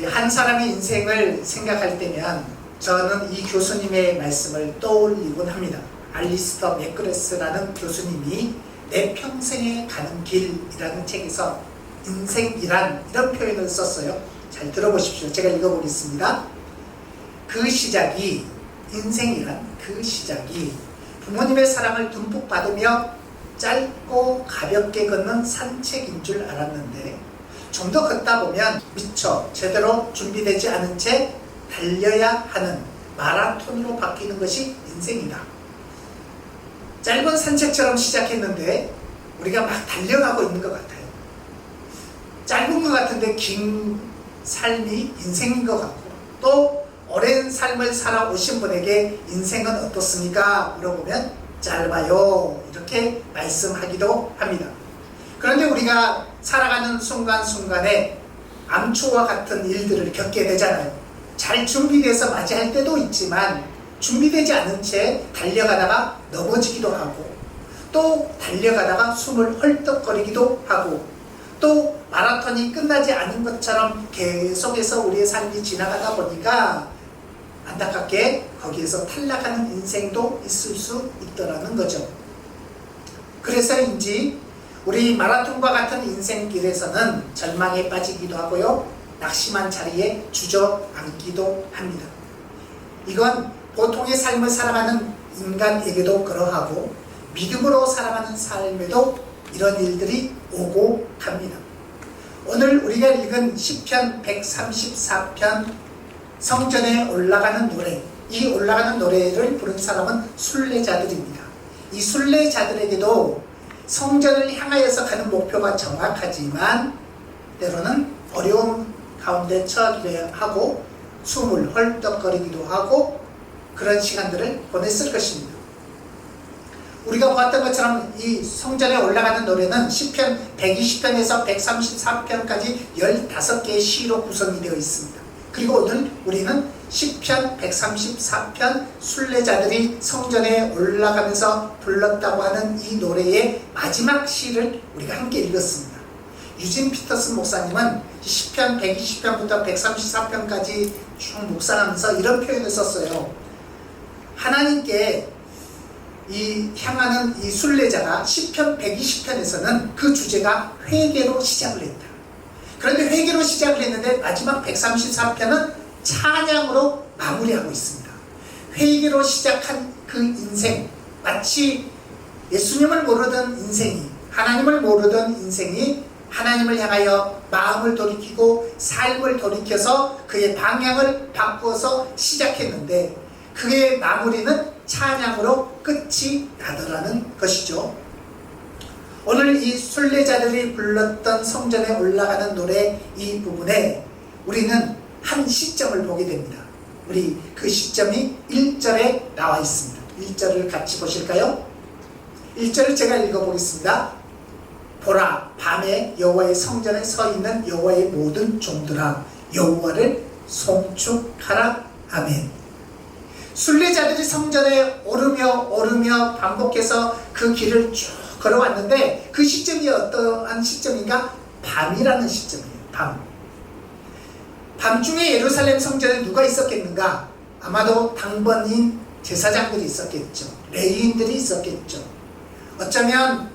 한 사람의 인생을 생각할 때면 저는 이 교수님의 말씀을 떠올리곤 합니다. 알리스터 맥그레스라는 교수님이 내 평생에 가는 길이라는 책에서 인생이란 이런 표현을 썼어요. 잘 들어보십시오. 제가 읽어보겠습니다. 그 시작이, 인생이란 그 시작이 부모님의 사랑을 듬뿍 받으며 짧고 가볍게 걷는 산책인 줄 알았는데 좀 더 걷다 보면 미처 제대로 준비되지 않은 채 달려야 하는 마라톤으로 바뀌는 것이 인생이다. 짧은 산책처럼 시작했는데 우리가 막 달려가고 있는 것 같아요. 짧은 것 같은데 긴 삶이 인생인 것 같고, 또 오랜 삶을 살아오신 분에게 인생은 어떻습니까? 물어보면 짧아요, 이렇게 말씀하기도 합니다. 그런데 우리가 살아가는 순간순간에 암초와 같은 일들을 겪게 되잖아요. 잘 준비돼서 맞이할 때도 있지만 준비되지 않은 채 달려가다가 넘어지기도 하고, 또 달려가다가 숨을 헐떡거리기도 하고, 또 마라톤이 끝나지 않은 것처럼 계속해서 우리의 삶이 지나가다 보니까 안타깝게 거기에서 탈락하는 인생도 있을 수 있더라는 거죠. 그래서인지 우리 마라톤과 같은 인생길에서는 절망에 빠지기도 하고요, 낙심한 자리에 주저앉기도 합니다. 이건 보통의 삶을 살아가는 인간에게도 그러하고 믿음으로 살아가는 삶에도 이런 일들이 오고 갑니다. 오늘 우리가 읽은 시편 134편 성전에 올라가는 노래, 이 올라가는 노래를 부른 사람은 순례자들입니다. 이 순례자들에게도 성전을 향하여서 가는 목표가 정확하지만 때로는 어려운 가운데 처하기도 하고 숨을 헐떡거리기도 하고 그런 시간들을 보냈을 것입니다. 우리가 보았던 것처럼 이 성전에 올라가는 노래는 시편 120편에서 134편까지 15개의 시로 구성이 되어 있습니다. 그리고 오늘 우리는 시편 134편 순례자들이 성전에 올라가면서 불렀다고 하는 이 노래의 마지막 시를 우리가 함께 읽었습니다. 유진 피터슨 목사님은 시편 120편부터 134편까지 쭉 묵상하면서 이런 표현을 썼어요. 하나님께 향하는 이 순례자가 시편 120편에서는 그 주제가 회개로 시작을 했다. 그런데 회개로 시작을 했는데 마지막 134편은 찬양으로 마무리하고 있습니다. 회개로 시작한 그 인생, 마치 예수님을 모르던 인생이, 하나님을 모르던 인생이 하나님을 향하여 마음을 돌이키고 삶을 돌이켜서 그의 방향을 바꾸어서 시작했는데 그의 마무리는 찬양으로 끝이 나더라는 것이죠. 오늘 이 순례자들이 불렀던 성전에 올라가는 노래 이 부분에 우리는 한 시점을 보게 됩니다. 우리 그 시점이 1절에 나와 있습니다. 1절을 같이 보실까요? 1절을 제가 읽어보겠습니다. 보라, 밤에 여호와의 성전에 서 있는 여호와의 모든 종들아, 여호와를 송축하라. 아멘. 순례자들이 성전에 오르며 반복해서 그 길을 쭉 걸어왔는데 그 시점이 어떠한 시점인가? 밤이라는 시점이에요. 밤중에 예루살렘 성전에 누가 있었겠는가? 아마도 당번인 제사장들이 있었겠죠. 레위인들이 있었겠죠. 어쩌면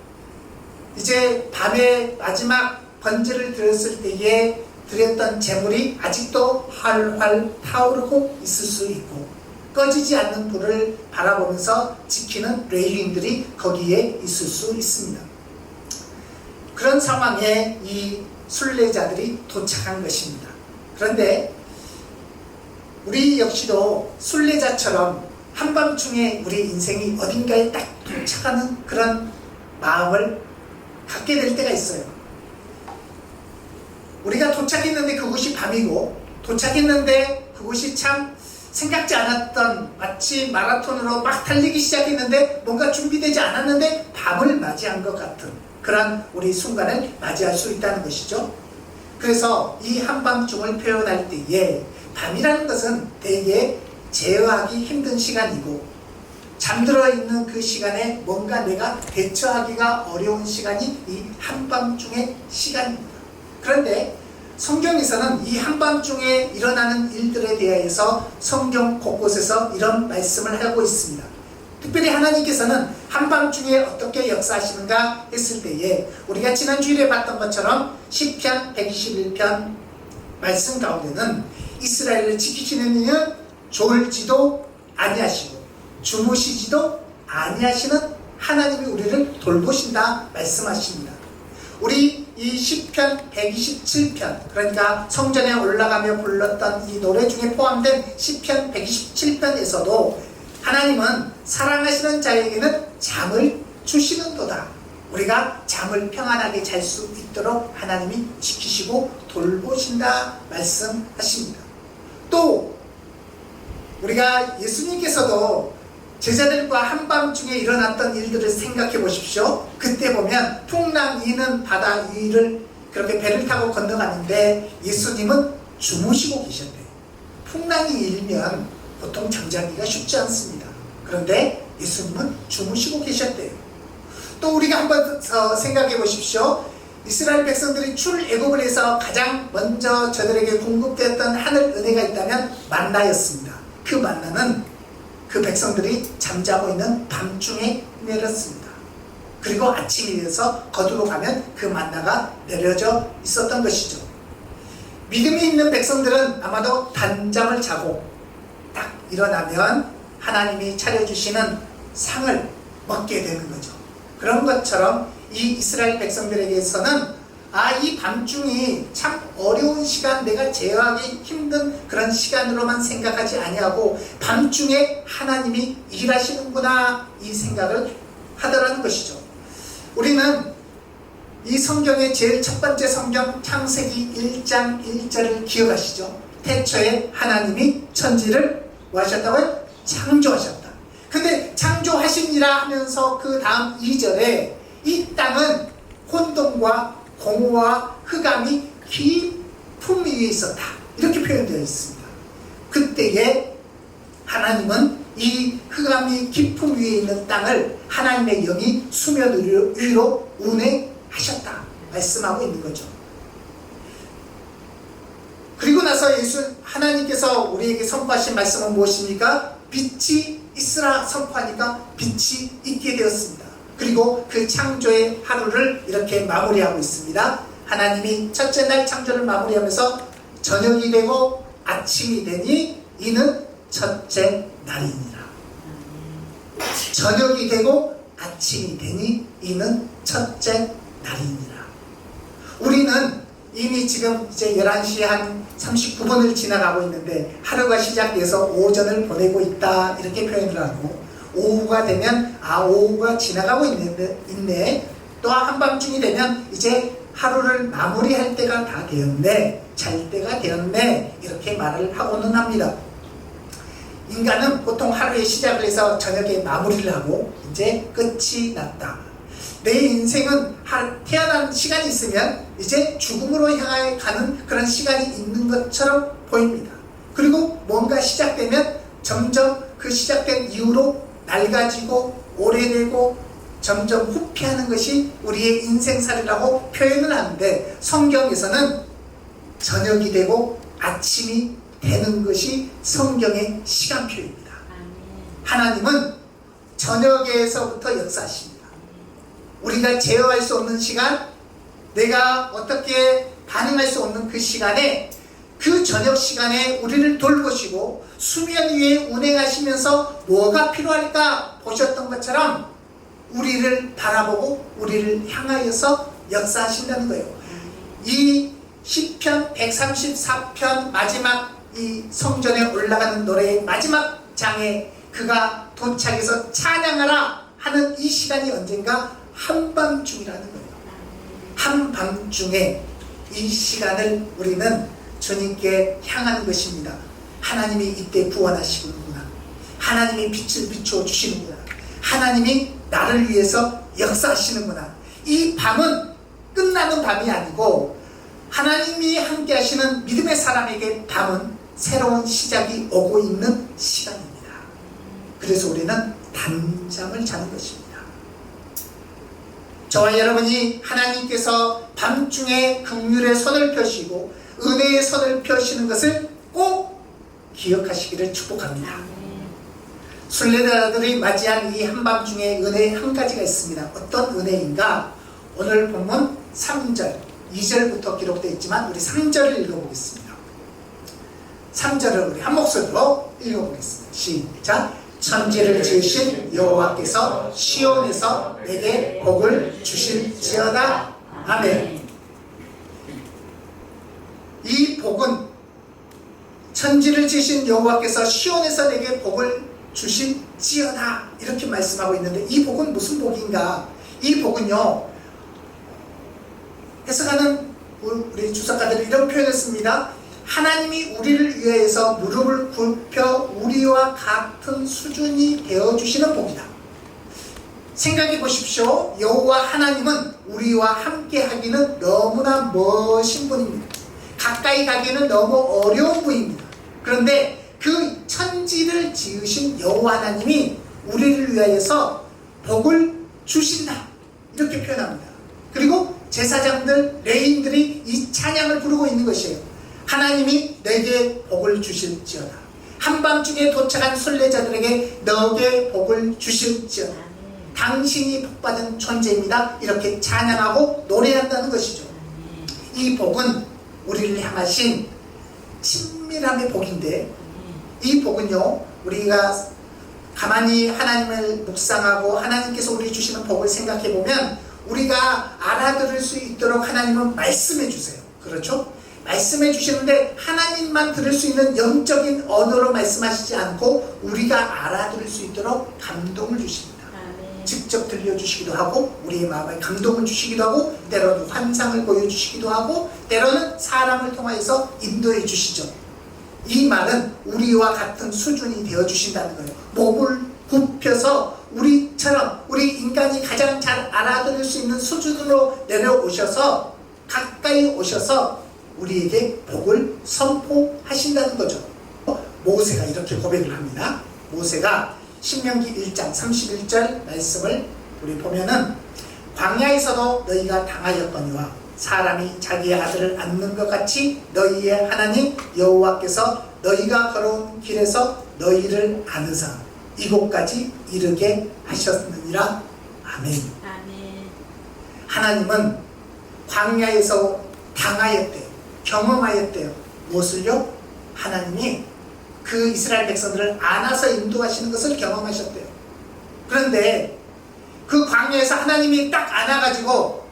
이제 밤에 마지막 번제를 드렸을 때에 드렸던 제물이 아직도 활활 타오르고 있을 수 있고, 꺼지지 않는 불을 바라보면서 지키는 레위인들이 거기에 있을 수 있습니다. 그런 상황에 이 순례자들이 도착한 것입니다. 그런데 우리 역시도 순례자처럼 한밤중에 우리 인생이 어딘가에 딱 도착하는 그런 마음을 갖게 될 때가 있어요. 우리가 도착했는데 그곳이 밤이고, 도착했는데 그곳이 참 생각지 않았던, 마치 마라톤으로 막 달리기 시작했는데 뭔가 준비되지 않았는데 밤을 맞이한 것 같은 그런 우리 순간을 맞이할 수 있다는 것이죠. 그래서 이 한밤중을 표현할 때에 밤이라는 것은 대개 제어하기 힘든 시간이고, 잠들어 있는 그 시간에 뭔가 내가 대처하기가 어려운 시간이 이 한밤중의 시간입니다. 그런데 성경에서는 이 한밤중에 일어나는 일들에 대하여서 성경 곳곳에서 이런 말씀을 하고 있습니다. 특별히 하나님께서는 한밤중에 어떻게 역사하시는가 했을 때에 우리가 지난 주일에 봤던 것처럼 시편 121편 말씀 가운데는 이스라엘을 지키시는 이는 졸지도 아니하시고 주무시지도 아니하시는 하나님이 우리를 돌보신다 말씀하십니다. 우리 이 시편 127편, 그러니까 성전에 올라가며 불렀던 이 노래 중에 포함된 시편 127편에서도 하나님은 사랑하시는 자에게는 잠을 주시는도다. 우리가 잠을 평안하게 잘 수 있도록 하나님이 지키시고 돌보신다 말씀하십니다. 또 우리가 예수님께서도 제자들과 한밤중에 일어났던 일들을 생각해 보십시오. 그때 보면 풍랑 이는 바다 위를 그렇게 배를 타고 건너가는데 예수님은 주무시고 계셨대요. 풍랑이 일면 보통 잠자기가 쉽지 않습니다. 그런데 예수님은 주무시고 계셨대요. 또 우리가 한번 더 생각해 보십시오. 이스라엘 백성들이 출애굽을 해서 가장 먼저 저들에게 공급되었던 하늘 은혜가 있다면 만나였습니다. 그 만나는 그 백성들이 잠자고 있는 밤중에 내렸습니다. 그리고 아침이 되어서 거두러 가면 그 만나가 내려져 있었던 것이죠. 믿음이 있는 백성들은 아마도 단잠을 자고 딱 일어나면 하나님이 차려주시는 상을 먹게 되는 거죠. 그런 것처럼 이 이스라엘 백성들에게서는 이 밤중이 참 어려운 시간, 내가 제어하기 힘든 그런 시간으로만 생각하지 아니하고 밤중에 하나님이 일하시는구나 이 생각을 하더라는 것이죠. 우리는 이 성경의 제일 첫 번째 성경 창세기 1장 1절을 기억하시죠? 태초에 하나님이 천지를 뭐 하셨다고요? 창조하셨다. 근데 창조하시니라 하면서 그 다음 2절에 이 땅은 혼돈과 공허와 흑암이 깊음 위에 있었다. 이렇게 표현되어 있습니다. 그때에 하나님은 이 흑암이 깊음 위에 있는 땅을 하나님의 영이 수면 위로 운행하셨다. 말씀하고 있는 거죠. 그리고 나서 하나님께서 우리에게 선포하신 말씀은 무엇입니까? 빛이 있으라 선포하니까 빛이 있게 되었습니다. 그리고 그 창조의 하루를 이렇게 마무리하고 있습니다. 하나님이 첫째 날 창조를 마무리하면서 저녁이 되고 아침이 되니 이는 첫째 날이니라. 저녁이 되고 아침이 되니 이는 첫째 날이니라. 우리는 이미 지금 이제 11시 한 39분을 지나가고 있는데 하루가 시작돼서 오전을 보내고 있다 이렇게 표현을 하고, 오후가 되면 오후가 지나가고 있네. 또 한밤중이 되면 이제 하루를 마무리할 때가 다 되었네, 잘 때가 되었네 이렇게 말을 하고는 합니다. 인간은 보통 하루의 시작을 해서 저녁에 마무리를 하고 이제 끝이 났다. 내 인생은 태어난 시간이 있으면 이제 죽음으로 향해 가는 그런 시간이 있는 것처럼 보입니다. 그리고 뭔가 시작되면 점점 그 시작된 이후로 낡아지고 오래되고 점점 후피하는 것이 우리의 인생살이라고 표현을 하는데, 성경에서는 저녁이 되고 아침이 되는 것이 성경의 시간표입니다. 하나님은 저녁에서부터 역사하십니다. 우리가 제어할 수 없는 시간, 내가 어떻게 반응할 수 없는 그 시간에, 그 저녁 시간에 우리를 돌보시고 수면 위에 운행하시면서 뭐가 필요할까 보셨던 것처럼 우리를 바라보고 우리를 향하여서 역사하신다는 거예요. 이 시편 134편 마지막 이 성전에 올라가는 노래의 마지막 장에 그가 도착해서 찬양하라 하는 이 시간이 언젠가 한밤중이라는 거예요. 한밤중에 이 시간을 우리는 주님께 향하는 것입니다. 하나님이 이때 구원하시는구나. 하나님이 빛을 비추어 주시는구나. 하나님이 나를 위해서 역사하시는구나. 이 밤은 끝나는 밤이 아니고 하나님이 함께 하시는 믿음의 사람에게 밤은 새로운 시작이 오고 있는 시간입니다. 그래서 우리는 단잠을 자는 것입니다. 저와 여러분이 하나님께서 밤중에 긍휼의 손을 펴시고 은혜의 손을 펴시는 것을 꼭 기억하시기를 축복합니다. 순례자들이 맞이한 이 한밤중에 은혜 한 가지가 있습니다. 어떤 은혜인가? 오늘 본문 3절, 2절부터 기록되어 있지만 우리 3절을 읽어보겠습니다. 3절을 우리 한 목소리로 읽어보겠습니다. 시작. 천지를 지으신 여호와께서 시온에서 내게 복을 주실지어다. 아멘. 이 복은 천지를 지으신 여호와께서 시온에서 내게 복을 주실지어다 이렇게 말씀하고 있는데, 이 복은 무슨 복인가? 이 복은요, 해석하는 우리 주석가들이 이런 표현했습니다. 하나님이 우리를 위해서 무릎을 굽혀 우리와 같은 수준이 되어주시는 복이다. 생각해 보십시오. 여호와 하나님은 우리와 함께 하기는 너무나 멋진 분입니다. 가까이 가기는 너무 어려운 분입니다. 그런데 그 천지를 지으신 여호와 하나님이 우리를 위하여서 복을 주신다 이렇게 표현합니다. 그리고 제사장들, 레위인들이 이 찬양을 부르고 있는 것이에요. 하나님이 내게 복을 주실지어다. 한밤중에 도착한 순례자들에게 너에게 복을 주실지어다. 당신이 복받은 존재입니다. 이렇게 찬양하고 노래한다는 것이죠. 이 복은 우리를 향하신 친밀함의 복인데, 이 복은요, 우리가 가만히 하나님을 묵상하고 하나님께서 우리 주시는 복을 생각해 보면 우리가 알아들을 수 있도록 하나님은 말씀해 주세요. 그렇죠? 말씀해 주시는데 하나님만 들을 수 있는 영적인 언어로 말씀하시지 않고 우리가 알아들을 수 있도록 감동을 주십니다. 직접 들려주시기도 하고 우리의 마음에 감동을 주시기도 하고 때로는 환상을 보여주시기도 하고 때로는 사람을 통해서 인도해 주시죠. 이 말은 우리와 같은 수준이 되어주신다는 거예요. 몸을 굽혀서 우리처럼 우리 인간이 가장 잘 알아들을 수 있는 수준으로 내려오셔서 가까이 오셔서 우리에게 복을 선포하신다는 거죠. 모세가 이렇게 고백을 합니다. 모세가 신명기 1장 31절 말씀을 우리 보면은 광야에서도 너희가 당하였거니와 사람이 자기의 아들을 안는 것 같이 너희의 하나님 여호와께서 너희가 걸어온 길에서 너희를 안으사 이곳까지 이르게 하셨느니라. 아멘. 아멘. 하나님은 광야에서 당하였대요. 경험하였대요. 무엇을요? 하나님이 그 이스라엘 백성들을 안아서 인도하시는 것을 경험하셨대요. 그런데 그 광야에서 하나님이 딱 안아가지고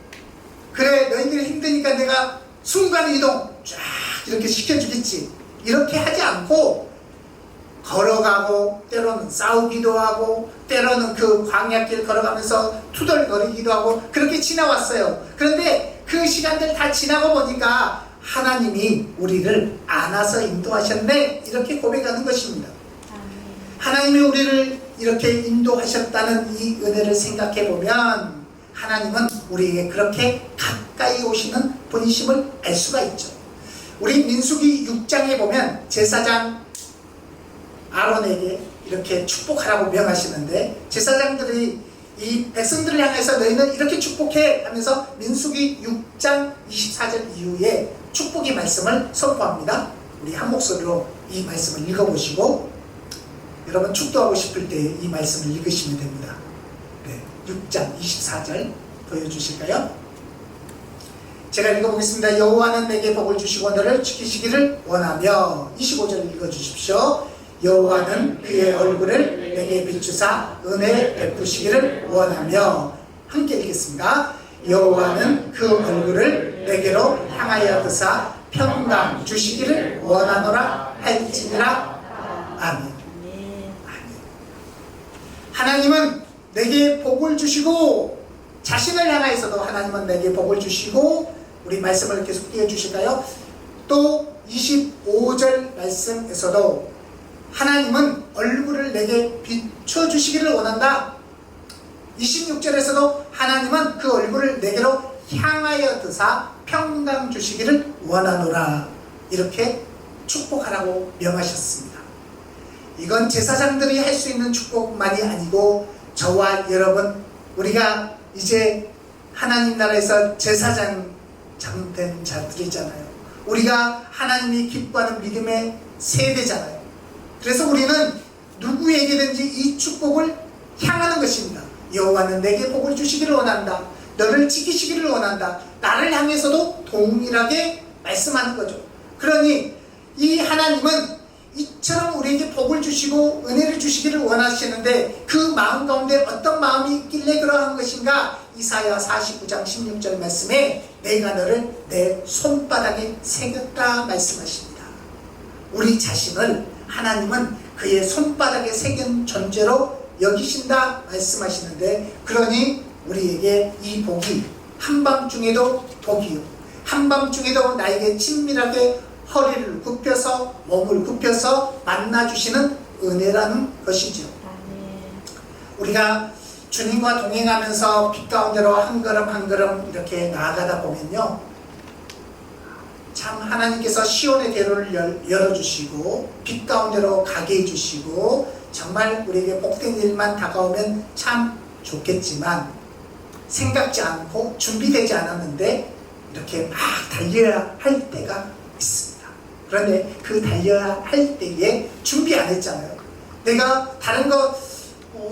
그래 너희들이 힘드니까 내가 순간이동 쫙 이렇게 시켜주겠지 이렇게 하지 않고 걸어가고 때로는 싸우기도 하고 때로는 그 광야길 걸어가면서 투덜거리기도 하고 그렇게 지나왔어요. 그런데 그 시간들 다 지나고 보니까 하나님이 우리를 안아서 인도하셨네 이렇게 고백하는 것입니다. 하나님이 우리를 이렇게 인도하셨다는 이 은혜를 생각해 보면 하나님은 우리에게 그렇게 가까이 오시는 분이심을 알 수가 있죠. 우리 민수기 6장에 보면 제사장 아론에게 이렇게 축복하라고 명하시는데 제사장들이 이 백성들을 향해서 너희는 이렇게 축복해 하면서 민수기 6장 24절 이후에 축복의 말씀을 선포합니다. 우리 한 목소리로 이 말씀을 읽어보시고 여러분 축도하고 싶을 때 이 말씀을 읽으시면 됩니다. 네, 6장 24절 보여주실까요? 제가 읽어보겠습니다. 여호와는 내게 복을 주시고 너를 지키시기를 원하며 25절 읽어주십시오. 여호와는 그의 얼굴을 내게 비추사 은혜 베푸시기를 원하며 함께 읽겠습니다. 여호와는 그 얼굴을 내게로 향하여 드사 평강 주시기를 원하노라 할지니라. 아멘. 하나님은 내게 복을 주시고 자신을 향하여서도 하나님은 내게 복을 주시고 우리 말씀을 계속 띄워주실까요? 또 25절 말씀에서도 하나님은 얼굴을 내게 비춰주시기를 원한다. 26절에서도 하나님은 그 얼굴을 내게로 향하여 드사 평강 주시기를 원하노라 이렇게 축복하라고 명하셨습니다. 이건 제사장들이 할 수 있는 축복만이 아니고 저와 여러분 우리가 이제 하나님 나라에서 제사장 된 자들이잖아요. 우리가 하나님이 기뻐하는 믿음의 세대잖아요. 그래서 우리는 누구에게든지 이 축복을 향하는 것입니다. 여호와는 내게 복을 주시기를 원한다. 너를 지키시기를 원한다. 나를 향해서도 동일하게 말씀하는 거죠. 그러니 이 하나님은 이처럼 우리에게 복을 주시고 은혜를 주시기를 원하시는데 그 마음 가운데 어떤 마음이 있길래 그러한 것인가? 이사야 49장 16절 말씀에 내가 너를 내 손바닥에 새겼다 말씀하십니다. 우리 자신을 하나님은 그의 손바닥에 새긴 존재로 여기신다 말씀하시는데, 그러니 우리에게 이 복이 한밤중에도 복이요, 한밤중에도 나에게 친밀하게 허리를 굽혀서 몸을 굽혀서 만나주시는 은혜라는 것이죠. 우리가 주님과 동행하면서 빛 가운데로 한 걸음 한 걸음 이렇게 나아가다 보면요, 참 하나님께서 시온의 대로를 열어주시고 빛 가운데로 가게 해주시고 정말 우리에게 복된 일만 다가오면 참 좋겠지만, 생각지 않고 준비되지 않았는데 이렇게 막 달려야 할 때가 있습니다. 그런데 그 달려야 할 때에 준비 안 했잖아요. 내가 다른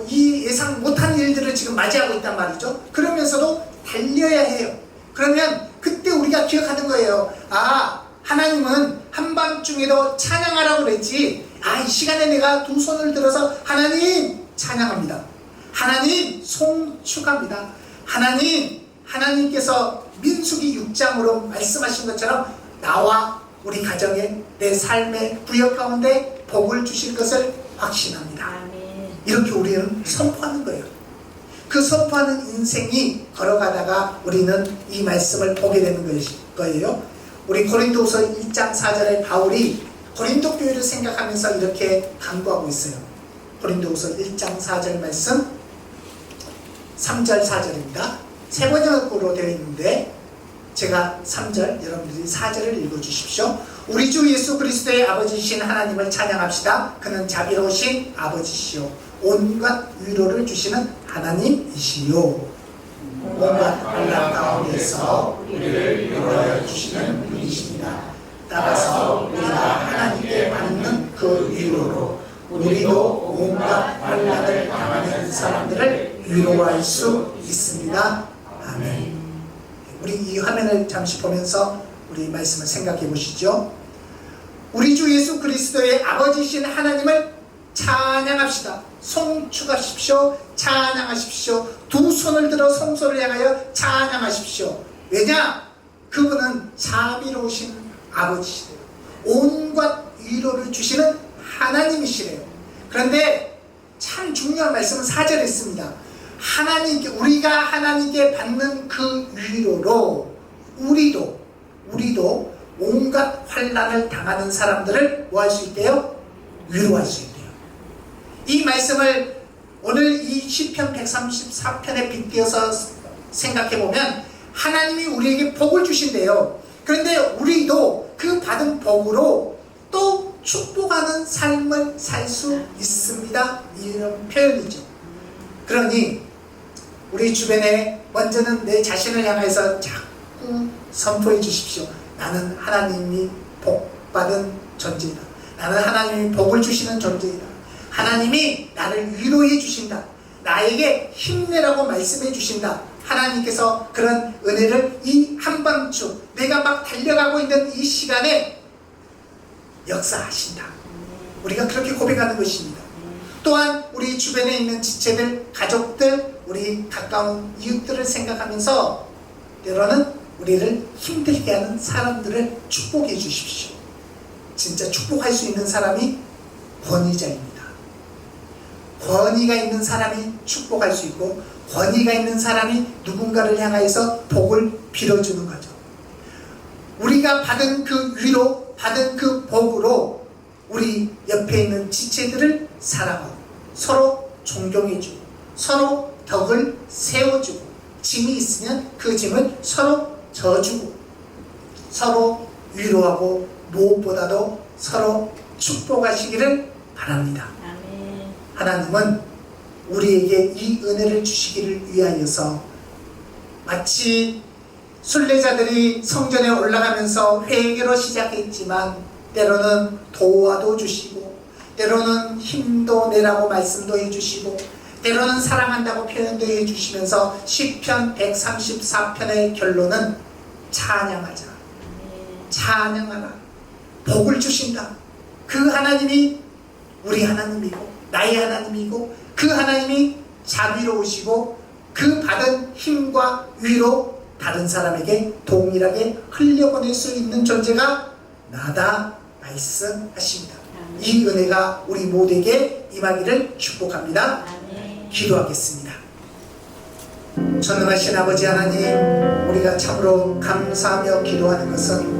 이 예상 못한 일들을 지금 맞이하고 있단 말이죠. 그러면서도 달려야 해요. 그러면 그때 우리가 기억하는 거예요. 아, 하나님은 한밤중에도 찬양하라고 그랬지. 아, 이 시간에 내가 두 손을 들어서 하나님 찬양합니다. 하나님 송축합니다. 하나님께서 민수기 6장으로 말씀하신 것처럼 나와 우리 가정에 내 삶의 구역 가운데 복을 주실 것을 확신합니다. 아멘. 이렇게 우리는 선포하는 거예요. 그 선포하는 인생이 걸어가다가 우리는 이 말씀을 보게 되는 거예요. 우리 고린도후서 1장 4절에 바울이 고린도 교회를 생각하면서 이렇게 강구하고 있어요. 고린도후서 1장 4절 말씀 3절 4절입니다. 세 번역으로 되어 있는데 제가 3절, 여러분들이 4절을 읽어주십시오. 우리 주 예수 그리스도의 아버지이신 하나님을 찬양합시다. 그는 자비로우신 아버지시오, 온갖 위로를 주시는 하나님이시요, 온갖 환난 가운데서 우리를 위로하여 주시는 분이십니다. 따라서 우리가 하나님께 받는 그 위로로 우리도 온갖 환난을 당하는 사람들을 위로할 수 있습니다. 아멘. 우리 이 화면을 잠시 보면서 우리 말씀을 생각해 보시죠. 우리 주 예수 그리스도의 아버지이신 하나님을 찬양합시다. 송축하십시오. 찬양하십시오. 두 손을 들어 성소를 향하여 찬양하십시오. 왜냐? 그분은 자비로우신 아버지시래요. 온갖 위로를 주시는 하나님이시래요. 그런데 참 중요한 말씀은 4절에 있습니다. 우리가 하나님께 받는 그 위로로 우리도 온갖 환난을 당하는 사람들을 뭐 할 수 있대요? 위로할 수 있대요. 이 말씀을 오늘 이 시편 134편에 빗대어서 생각해보면 하나님이 우리에게 복을 주신대요. 그런데 우리도 그 받은 복으로 또 축복하는 삶을 살 수 있습니다. 이런 표현이죠. 그러니 우리 주변에 먼저는 내 자신을 향해서 자꾸 선포해 주십시오. 나는 하나님이 복받은 존재이다. 나는 하나님이 복을 주시는 존재이다. 하나님이 나를 위로해 주신다. 나에게 힘내라고 말씀해 주신다. 하나님께서 그런 은혜를 이 한밤중 내가 막 달려가고 있는 이 시간에 역사하신다. 우리가 그렇게 고백하는 것입니다. 또한 우리 주변에 있는 지체들, 가족들, 우리 가까운 이웃들을 생각하면서 때로는 우리를 힘들게 하는 사람들을 축복해 주십시오. 진짜 축복할 수 있는 사람이 권위자입니다. 권위가 있는 사람이 축복할 수 있고, 권위가 있는 사람이 누군가를 향하여서 복을 빌어주는 거죠. 우리가 받은 그 위로, 받은 그 복으로 우리 옆에 있는 지체들을 사랑하고 서로 존경해주고 서로 덕을 세워주고, 짐이 있으면 그 짐을 서로 져주고 서로 위로하고 무엇보다도 서로 축복하시기를 바랍니다. 아멘. 하나님은 우리에게 이 은혜를 주시기를 위하여서 마치 순례자들이 성전에 올라가면서 회개로 시작했지만 때로는 도와도 주시고 때로는 힘도 내라고 말씀도 해주시고 때로는 사랑한다고 표현도 해주시면서 시편 134편의 결론은 찬양하자, 찬양하라, 복을 주신다. 그 하나님이 우리 하나님이고 나의 하나님이고 그 하나님이 자비로우시고 그 받은 힘과 위로 다른 사람에게 동일하게 흘려보낼 수 있는 존재가 나다 말씀하십니다. 이 은혜가 우리 모두에게 임하기를 축복합니다. 기도하겠습니다. 전능하신 아버지 하나님, 우리가 참으로 감사하며 기도하는 것은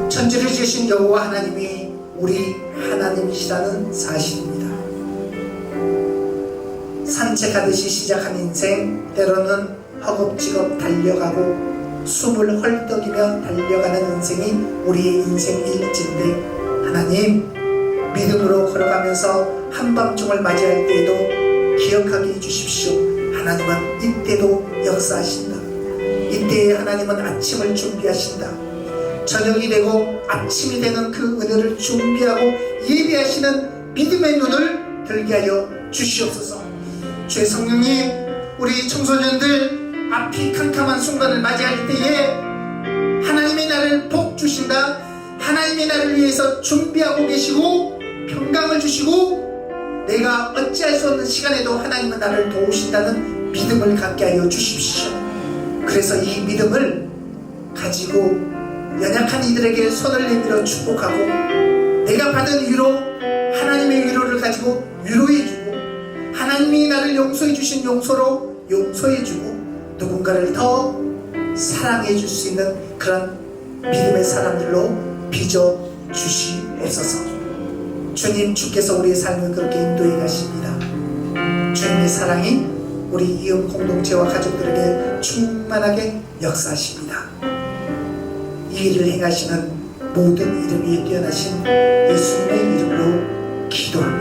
천지를 지으신 여호와 하나님이 우리 하나님이시라는 사실입니다. 산책하듯이 시작한 인생, 때로는 허겁지겁 달려가고 숨을 헐떡이며 달려가는 인생이 우리의 인생일진데 하나님, 믿음으로 걸어가면서 한밤중을 맞이할 때에도 기억하게 해주십시오. 하나님은 이때도 역사하신다. 이때에 하나님은 아침을 준비하신다. 저녁이 되고 아침이 되는 그 은혜를 준비하고 예비하시는 믿음의 눈을 들게 하여 주시옵소서. 주의 성령님, 우리 청소년들 앞이 캄캄한 순간을 맞이할 때에 하나님이 나를 복 주신다, 하나님이 나를 위해서 준비하고 계시고 평강을 주시고 내가 어찌할 수 없는 시간에도 하나님은 나를 도우신다는 믿음을 갖게 하여 주십시오. 그래서 이 믿음을 가지고 연약한 이들에게 손을 내밀어 축복하고 내가 받은 위로, 하나님의 위로를 가지고 위로해주고 하나님이 나를 용서해 주신 용서로 용서해주고 누군가를 더 사랑해 줄 수 있는 그런 믿음의 사람들로 빚어 주시옵소서. 주님, 주께서 우리의 삶을 그렇게 인도해 가십니다. 주님의 사랑이 우리 이음 공동체와 가족들에게 충만하게 역사하십니다. 이 일을 행하시는 모든 이름 위에 뛰어나신 예수님의 이름으로 기도합니다.